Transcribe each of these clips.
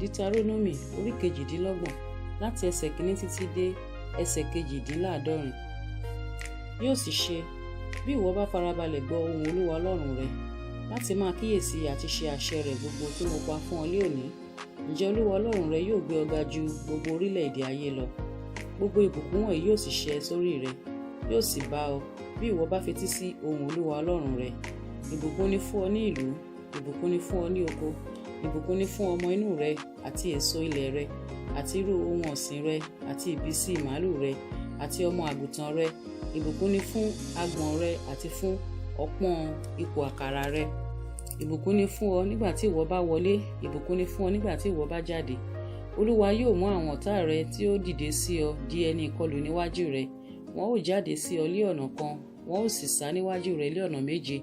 Dítarónómì orí kejìdínlọ́gbọ̀n láti ẹsẹ̀ kìíní títí dé ẹsẹ̀ kejìdínláàádọ́rin. Yóò sì ṣe, bí ìwọ bá farabalẹ̀ gbọ́ ohùn Olúwa Ọlọ́run rẹ, láti máa kíyèsí àti ṣe àṣẹ rẹ̀ gbogbo tí mo pa fún ọ ní òní, ǹjẹ́ Olúwa Ọlọ́run rẹ yóò gbé ọ ga ju gbogbo orílẹ̀-èdè ayé lọ. Gbogbo ìbùkún wọ̀nyí yóò sì ṣẹ sórí rẹ, yóò sì bá ọ bí ìwọ bá fetí sí ohùn Olúwa Ọlọ́run rẹ. Ìbùkún ni fún ọ ní ìlú, ìbùkún ni fún ọ ní oko, ìbùkún ni fún ọmọ inú rẹ àti èso ilẹ̀ rẹ, àti irú ohun ọ̀sìn rẹ, àti ìbísí màlúù rẹ, àti ọmọ àgùntàn rẹ. Ìbùkún ni fún agbọ̀n rẹ àti fún ọpọ́n ipò àkàrà rẹ. Ìbùkún ni fún ọ nígbà tí ìwọ bá wọlé, ìbùkún ni fún ọ nígbà tí ìwọ bá jáde. Olúwa yóò mú àwọn ọ̀tá rẹ tí ó dìde sí ọ di ẹni ìkọlù níwájú rẹ. Wọn ó jáde sí ọ lé ọ̀nà kan, wọn ó sì sá níwájú rẹ lé ọ̀nà méje.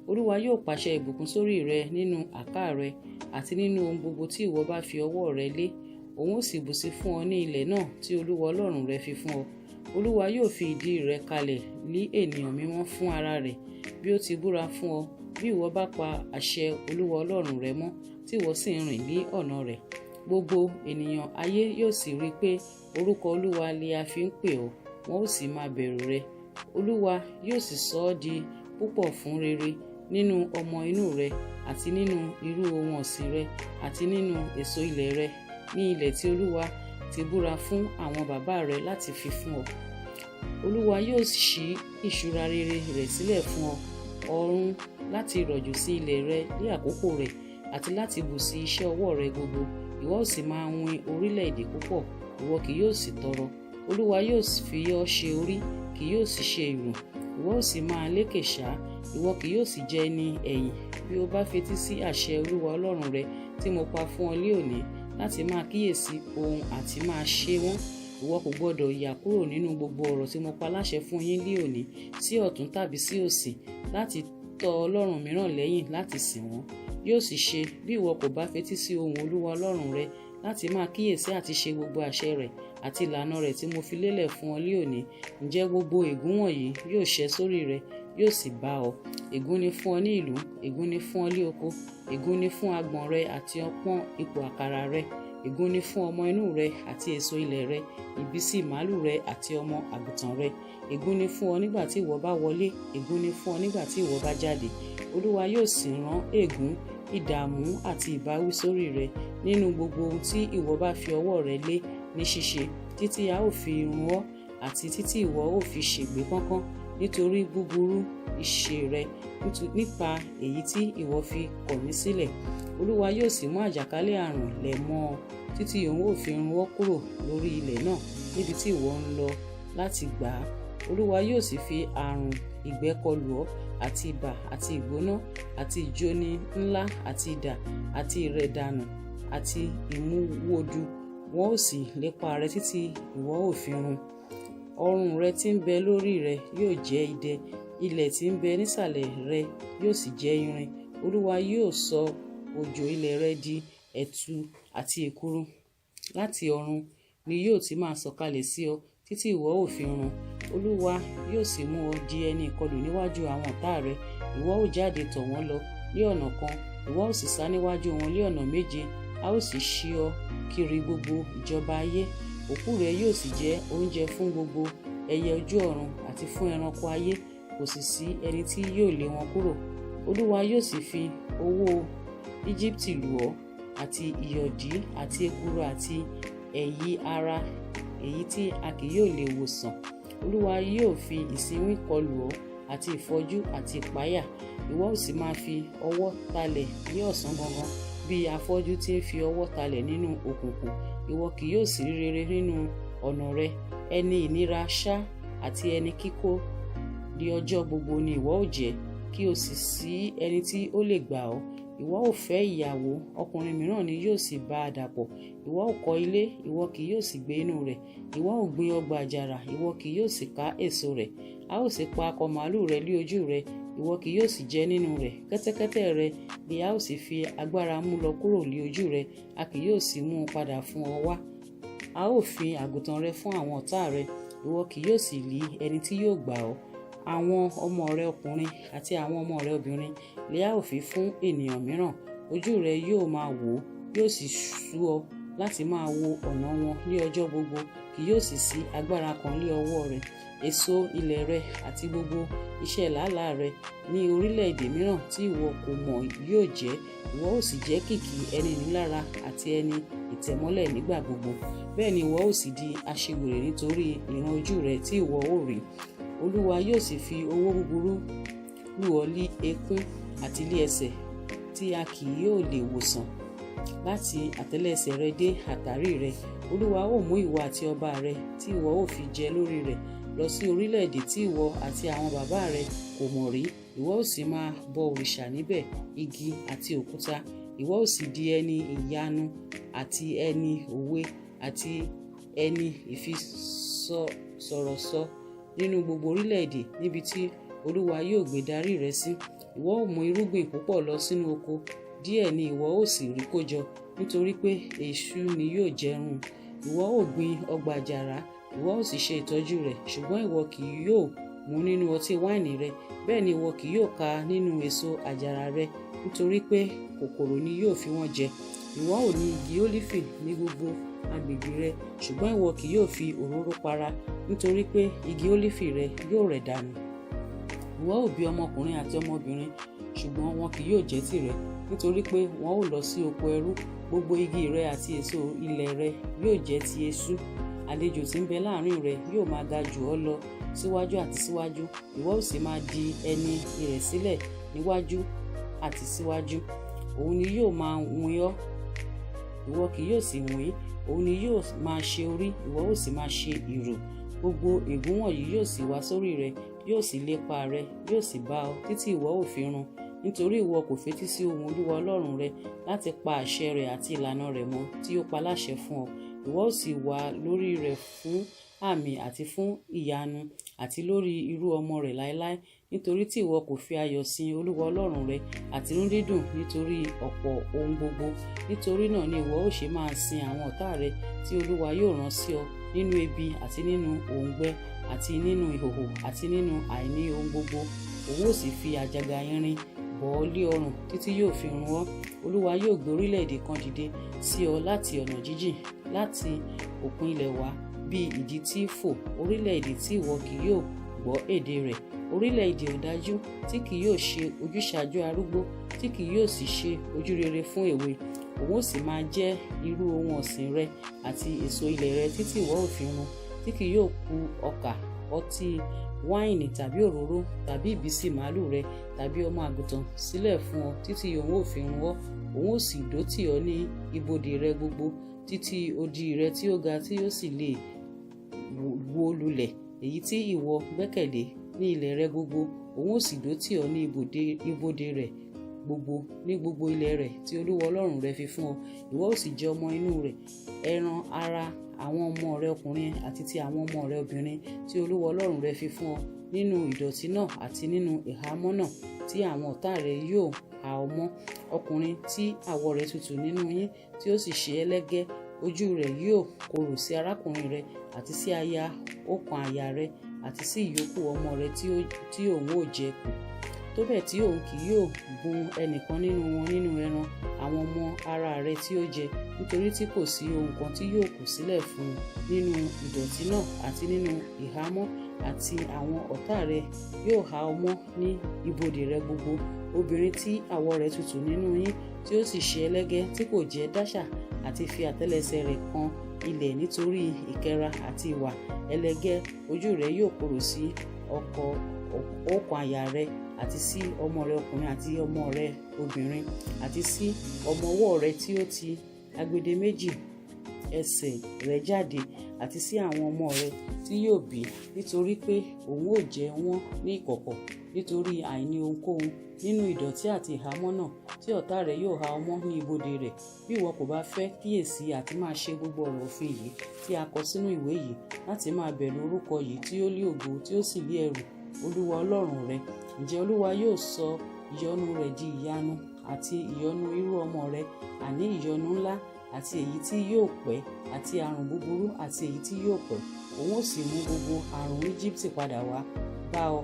Olúwa yóò pàṣẹ ìbùkún sórí rẹ nínú àká rẹ àti nínú ohun gbogbo tí ìwọ bá fi ọwọ́ rẹ lé. Òun ó sì bùsí fún ọ ní ilẹ̀ náà tí Olúwa Ọlọ́run rẹ fi fún ọ. Olúwa yóò fi ìdí rẹ kalẹ̀ lí ènìyàn mímọ́ fún ara rẹ̀, bí ó ti búra fún ọ, bí ìwọ bá pa àṣẹ Olúwa Ọlọ́run rẹ mọ́, tí ìwọ sì ń rìn ní ọ̀nà rẹ̀. Gbogbo ènìyàn ayé yóò sì rí i pé orúkọ Olúwa ni a fi ń pè ọ́, wọn ó sì máa bẹ̀rù rẹ. Olúwa yóò sì sọ ọ́ di púpọ̀ fún rere nínú ọmọ inú rẹ àti nínú irú ohun ọ̀sìn rẹ àti nínú èso ilẹ̀ rẹ, ní ilẹ̀ tí Olúwa ti búra fún àwọn bàbá rẹ láti fi fún ọ. Olúwa yóò ṣí ìṣúra rere rẹ̀ sílẹ̀ fún ọ, ọ̀run láti rọ̀jò sí ilẹ̀ rẹ ní àkókò rẹ̀ àti láti bù sí iṣẹ́ ọwọ́ rẹ gbogbo. Ìwọ ó sì máa wín orílẹ̀-èdè púpọ̀, ìwọ kì yóò sì tọrọ. Olúwa yóò fi ọ́ ṣe orí, kì yóò sì ṣe ìrùn. Ìwọ ó sì máa lékè ṣá, ìwọ kì yóò sì jẹ́ ní ẹ̀yìn. Bí o bá fetí sí àṣẹ Olúwa Ọlọ́run rẹ tí mo pa fún ọ ní òní, láti máa kíyèsí ohun àti máa ṣe wọ́n, ìwọ kò gbọdọ̀ yà kúrò nínú gbogbo ọ̀rọ̀ tí mo pa láṣẹ fún yín ní òní, sí ọ̀tún tàbí sí òsì, láti tọ ọlọ́run mìíràn lẹ́yìn láti sìn wọ́n. Yóò sì ṣe, bí ìwọ kò bá fetí sí ohùn Olúwa Ọlọ́run rẹ láti máa kíyèsí àti ṣe gbogbo àṣẹ rẹ̀ àti ìlànà rẹ̀ tí mo fi lélẹ̀ fún ọ ní òní, ǹjẹ́ gbogbo ègún wọ̀nyí yóò ṣẹ sórí rẹ, yóò sì bá ọ. Ègún ni fún ọ ní ìlú, ègún ni fún ọ ní oko, ègún ni fún agbọ̀n rẹ àti ọpọ́n ipò àkàrà rẹ. Ègún ni fún ọmọ inú rẹ àti èso ilẹ̀ rẹ, ìbísí màlúù rẹ àti ọmọ àgùntàn rẹ. Ègún ni fún ọ nígbà tí ìwọ bá wọlé, ègún ni fún ọ nígbà tí ìwọ bá jáde. Olúwa yóò sì rán ègún, ìdààmú àti ìbáwí sórí rẹ nínú gbogbo ohun tí ìwọ bá fi ọwọ́ rẹ lé ní ṣíṣe, títí a ó fi run ọ́ àti títí ìwọ ó fi ṣègbé kánkán nítorí búburú ìṣe rẹ, nípa èyí tí ìwọ fi kọ̀ mí sílẹ̀. Olúwa yóò sì mú àjàkálẹ̀ àrùn lẹ̀ mọ́ ọ, títí òun ó fi run ọ́ kúrò lórí ilẹ̀ náà níbi tí ìwọ ń lọ láti gbà á. Olúwa yóò sì fi àrùn ìgbẹ́ kọlù ọ́, àti ibà àti ìgbóná àti ìjóni ńlá àti idà àti ìrẹ̀dànù àti ìmúwòdù, wọn ó sì lépa rẹ títí ìwọ ó fi run. Ọrùn rẹ tí ń bẹ lórí rẹ yóò jẹ́ idẹ, ilẹ̀ tí ń bẹ nísàlẹ̀ rẹ yóò sì jẹ́ irin. Olúwa yóò sọ òjò ilẹ̀ rẹ di ẹ̀tù àti èkuru. Láti ọ̀run ni yóò ti máa sọ̀kalẹ̀ sí ọ títí ìwọ ó fi run. Olúwa yóò sì mú ọ di ẹni ìkọlù níwájú àwọn ọ̀tá rẹ. Ìwọ ó jáde tọ̀ wọ́n lọ ní ọ̀nà kan, ìwọ ó sì sá níwájú wọn ní ọ̀nà méje. A ó sì ṣí ọ kiri gbogbo ìjọba ayé. Òkú rẹ yóò sì jẹ́ oúnjẹ fún gbogbo ẹyẹ ojú ọ̀run àti fún ẹranko ayé, kò sì sí ẹni tí yóò lé wọn kúrò. Olúwa yóò sì fi owó Íjíbítì lù ọ́, àti ìyọ̀dí àti ekuru àti ẹ̀yì ara, èyí tí a kì yóò lè wòsàn. Olúwa yóò fi ìsínwín kọlù ọ́, àti ìfọ́jú àti ìpayà. Ìwọ ó sì máa fi ọwọ́ talẹ̀ ní ọ̀sán gangan, bí afọ́jú tí ń fi ọwọ́ talẹ̀ nínú òkùnkùn. Ìwọ kì yóò sì rí rere nínú ọ̀nà rẹ. Ẹni ìnira ṣá àti ẹni kíkó di ọjọ́ gbogbo ni ìwọ ó jẹ́, kí o sì sí ẹni tí ó lè gbà ọ́. Ìwọ ó fẹ́ ìyàwó, ọkùnrin mìíràn ni yóò sì bá a dàpọ̀. Ìwọ ó kọ́ ilé, ìwọ kì yóò sì gbé inú rẹ̀. Ìwọ ó gbin ọgbà àjàrà, ìwọ kì yóò sì ká èso rẹ̀. A ó sì pa akọ màlúù rẹ lé ojú rẹ, ìwọ kì yóò sì jẹ nínú rẹ̀. Kẹ́tẹ́kẹ́tẹ́ rẹ ni a ó sì fi agbára mú lọ kúrò lé ojú rẹ, a kì yóò sì mú un padà fún ọ wá. A ó fi àgùntàn rẹ fún àwọn ọ̀tá rẹ, ìwọ kì yóò sì rí ẹni tí yóò gbà ọ́. Àwọn ọmọ rẹ ọkùnrin àti àwọn ọmọ rẹ obìnrin lè a ó fi fún ènìyàn mìíràn. Ojú rẹ yóò máa wò ó, yóò sì sú ọ láti máa wo ọ̀nà wọn ní ọjọ́ gbogbo, kì yóò sì sí agbára kan lé ọwọ́ rẹ. Èso ilẹ̀ rẹ àti gbogbo iṣẹ́ làálàá rẹ ní orílẹ̀-èdè mìíràn tí ìwọ kò mọ̀ yóò jẹ́, ìwọ ó sì jẹ́ kìkì ẹni nílára àti ẹni ìtẹ̀mọ́lẹ̀ nígbà gbogbo. Bẹ́ẹ̀ ni ìwọ ó sì di aṣiwèrè nítorí ìran ojú rẹ tí ìwọ ó rí. Olúwa yóò sì fi owó búburú lù ọ́ lí eékún àti lí ẹsẹ̀ tí a kì yóò lè wòsàn láti àtẹ́lẹsẹ̀ rẹ dé àtàrí rẹ. Olúwa ó mú ìwọ àti ọba rẹ tí ìwọ ó fi jẹ lórí rẹ̀ lọ sí orílẹ̀-èdè tí ìwọ àti àwọn bàbá rẹ kò mọ̀ rí. Ìwọ ó sì máa bọ òrìṣà níbẹ̀, igi àti òkúta. Ìwọ ó sì di ẹni ìyanu àti ẹni òwe àti ẹni ìfisọ̀rọ̀sọ nínú gbogbo orílẹ̀-èdè níbi tí Olúwa yóò gbé darí rẹ sí. Ìwọ ó mú irúgbìn púpọ̀ lọ sínú oko, díẹ̀ ni ìwọ ó sì rí kójọ, nítorí pé eṣú ni yóò jẹrun. Ìwọ ó gbin ọgbà àjàrà, ìwọ ó sì ṣe ìtọ́jú rẹ̀, ṣùgbọ́n ìwọ kì yóò mu nínú ọtí wáìnì rẹ, bẹ́ẹ̀ ni ìwọ kì yóò ká nínú èso àjàrà rẹ, nítorí pé kòkòrò ni yóò fi wọ́n jẹ. Ìwọ ó ní igi ólífì ní gbogbo agbègbè rẹ, ṣùgbọ́n ìwọ kì yóò fi òróró para, nítorí pé igi ólífì rẹ yóò rẹ̀ dànù. Ìwọ ó bí ọmọkùnrin àti ọmọbìnrin, ṣùgbọ́n wọn kì yóò jẹ́ tìrẹ, nítorí pé wọn ó lọ sí oko ẹrú. Gbogbo igi rẹ àti èso ilẹ̀ rẹ yóò jẹ́ ti eṣú. Àlejò tí ń bẹ láàrin rẹ yóò máa ga jù ọ́ lọ síwájú àti síwájú, ìwọ ó sì máa di ẹni ìrẹ̀sílẹ̀ níwájú àti síwájú. Òun ni yóò máa wín ọ́, ìwọ kì yóò sì wín. Òun ni yóò máa ṣe orí, ìwọ ó sì máa ṣe ìró. Gbogbo ègún wọ̀nyí yóò sì wá sórí rẹ, yóò sì lépa rẹ, yóò sì bá ọ títí ìwọ ó fi run. Nítorí ìwọ kò fetí sí ohùn Olúwa Ọlọ́run rẹ láti pa àṣẹ rẹ̀ àti ìlànà rẹ̀ mọ́ tí ó pa láṣẹ fún ọ. Ìwọ ó sì wà lórí rẹ̀ fún àmì àti fún ìyanu àti lórí irú ọmọ rẹ̀ láéláé, nítorí tí ìwọ kò fi ayọ̀ sin Olúwa Ọlọ́run rẹ àti inú dídùn nítorí ọ̀pọ̀ ohun gbogbo. Nítorí náà ni ìwọ ó ṣe máa sin àwọn ọ̀tá rẹ tí Olúwa yóò rán sí ọ nínú ebi àti nínú òǹgbẹ àti nínú ìhòhò àti nínú àìní ohun gbogbo. Òun ó sì fi àjàgà irin bọ̀ ọ́ lé ọrùn títí yóò fi run ọ́. Olúwa yóò gbé orílẹ̀-èdè kan dìde sí ọ láti ọ̀nà jíjìn, láti òpin ilẹ̀ wá bí idì tí ń fò, orílẹ̀-èdè tí ìwọ kì yóò gbọ́ èdè rẹ̀, orílẹ̀-èdè ọ̀dájú tí kì yóò ṣe ojúsàájú arúgbó, tí kì yóò sì ṣe ojúrere fún èwe. Òun ó sì máa jẹ́ irú ohun ọ̀sìn rẹ àti èso ilẹ̀ rẹ títí ìwọ ó fi run, tí kì yóò kù ọkà, ọtí wáìnì tàbí òróró tàbí ìbísí màálù rẹ tàbí ọmọ àgùntàn sílẹ̀ fún ọ títí òun ó fi run ọ́. Òun ó sì dó tì ọ́ ní ibodè rẹ gbogbo, títí odi rẹ tí ó ga tí ó sì lè wó lulẹ̀, èyí tí ìwọ gbẹ́kẹ̀lé ní ilẹ̀ rẹ gbogbo. Òun ó sì dó tì ọ́ ní ibodè rẹ gbogbo ní gbogbo ilẹ̀ rẹ̀ tí Olúwa Ọlọ́run rẹ fi fún ọ. Ìwọ ó sì jẹ ọmọ inú rẹ̀, ẹran ara àwọn ọmọ rẹ ọkùnrin àti ti àwọn ọmọ rẹ obìnrin tí Olúwa Ọlọ́run rẹ fi fún ọ nínú ìdọ̀tí náà àti nínú ìhámọ́ náà tí àwọn ọ̀tá rẹ yóò há ọ mọ́. Ọkùnrin tí àwọ̀ rẹ̀ tutù nínú yín tí ó sì ṣe ẹlẹ́gẹ́, ojú rẹ̀ yóò korò sí arákùnrin rẹ̀ àti sí aya ọ̀kan àyà rẹ̀ àti sí ìyókù ọmọ rẹ̀ tí òun ó jẹ kù, tó bẹ́ẹ̀ tí òun kì yóò bùn ẹnìkan nínú wọn nínú ẹran àwọn ọmọ ara rẹ̀ tí ó jẹ, nítorí tí kò sí ohun kan tí yóò kù sílẹ̀ fún un nínú ìdọ̀tí náà àti nínú ìhámọ́, àti àwọn ọ̀tá rẹ̀ yóò há ọ mọ́ ní ibodè rẹ gbogbo. Obìnrin tí àwọ̀ rẹ̀ tutù nínú yín tí ó sì ṣe ẹlẹ́gẹ́ tí kò jẹ́ dáṣà àti fi àtẹ́lẹsẹ̀ rẹ̀ kan ilẹ̀ nítorí ìkẹ́ra àti ìwà ẹlẹ́gẹ́, ojú rẹ̀ yóò korò sí ọ̀kan àyà rẹ̀ àti sí ọmọ rẹ̀ ọkùnrin àti ọmọ rẹ̀ obìnrin àti sí ọmọ ọwọ́ rẹ̀ tí ó ti agbede méjì ẹsẹ̀ rẹ̀ jáde àti sí àwọn ọmọ rẹ̀ tí yóò bí, nítorí pé òun ó jẹ wọ́n ní ìkọ̀kọ̀ nítorí àìní ohunkóhun nínú ìdọ̀tí àti ìhámọ́ náà tí ọ̀tá rẹ̀ yóò há ọ mọ́ ní ibodè rẹ̀. Bí ìwọ kò bá fẹ́ kíyèsí àti máa ṣe gbogbo ọ̀rọ̀ òfin yìí tí a kọ sínú ìwé yìí, láti máa bẹ̀rù orúkọ yìí tí ó lé ògo tí ó sì lé ẹrù Olúwa Ọlọ́run rẹ, ǹjẹ́ Olúwa yóò sọ ìyọ́nú rẹ̀ di ìyanu àti ìyọ́nú irú ọmọ rẹ, àní ìyọ́nú ńlá àti èyí tí yóò pẹ́ àti àrùn búburú àti èyí tí yóò pẹ́. Òun ó sì mú gbogbo àrùn Íjíbítì padà wá bá ọ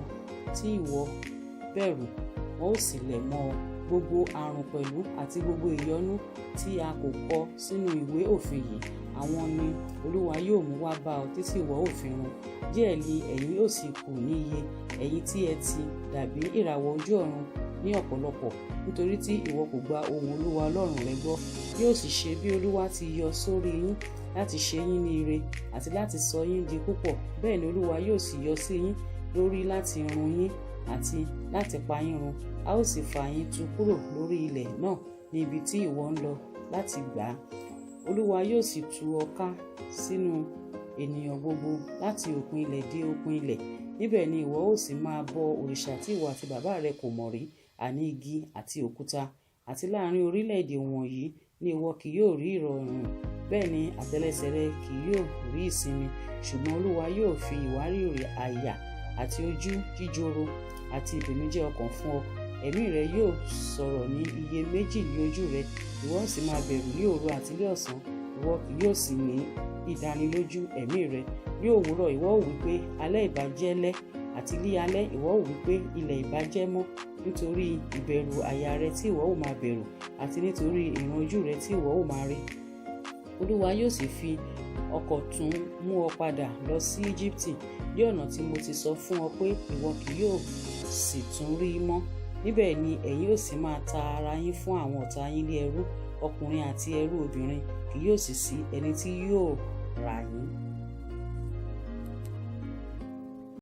tí ìwọ bẹ̀rù, wọn ó sì lẹ̀ mọ́ ọ gbogbo àrùn pẹ̀lú àti gbogbo ìyọnu tí a kò kọ sínú ìwé òfin yìí, àwọn ni Olúwa yóò mú wá bá ọ títí ìwọ ó fi run. Díẹ̀ li ẹ̀yin yóò sì kù ní iye, ẹ̀yin tí ẹ ti dàbí ìràwọ̀ ojú ọ̀run ní ọ̀pọ̀lọpọ̀, nítorí tí ìwọ kò gba ohùn Olúwa Ọlọ́run rẹ gbọ́. Yóò sì ṣe bí Olúwa ti yọ sórí yín láti ṣe yín ní ire àti láti sọ yín di púpọ̀, bẹ́ẹ̀ ni Olúwa yóò sì yọ sí yín lórí láti run yín àti láti pa yín run. A ó sì fà yín tu kúrò lórí ilẹ̀ náà ní ibi tí ìwọ ń lọ láti gbà á. Olúwa yóò sì tú ọ ká sínú ènìyàn gbogbo láti òpin ilẹ̀ dé òpin ilẹ̀. Níbẹ̀ ni ìwọ ó sì máa bọ òrìṣà tí ìwọ àti bàbá rẹ kò mọ̀ rí, àní igi àti òkúta. Àti láàrin orílẹ̀-èdè wọ̀nyí ni ìwọ kì yóò rí ìrọ̀rùn, bẹ́ẹ̀ ni àtẹ́lẹsẹ̀ rẹ kì yóò rí ìsinmi. Ṣùgbọ́n Olúwa yóò fi ìwárìrì àyà àti ojú jíjoro àti ìbìnújẹ́ ọkàn fún ọ. Ẹ̀mí rẹ yóò sọ̀rọ̀ ní iye méjì ní ojú rẹ, ìwọ ó sì máa bẹ̀rù ní òru àti ní ọ̀sán. Ìwọ kì yóò sì ní ìdánilójú ẹ̀mí rẹ. Ní òwúrọ̀ ìwọ ó wí pé alẹ́ ìbá jẹ́ lẹ́, àti ní alẹ́ ìwọ ó wí pé ilẹ̀ ìbá jẹ́ mọ́, nítorí ìbẹ̀rù àyà rẹ tí ìwọ ó máa bẹ̀rù àti nítorí ìran ojú rẹ tí ìwọ ó máa rí. Olúwa yóò sì fi ọkọ̀ tún mú ọ padà lọ sí Íjíbítì ní ọ̀nà tí mo ti sọ fún ọ pé ìwọ kì yóò sì tún rí mọ́. Níbẹ̀ ni ẹ̀yin ó sì máa ta ara yín fún àwọn ọ̀tá yín ní ẹrú, ọkùnrin àti ẹrú obìnrin, kì yóò sì sí ẹni tí yóò rà yín.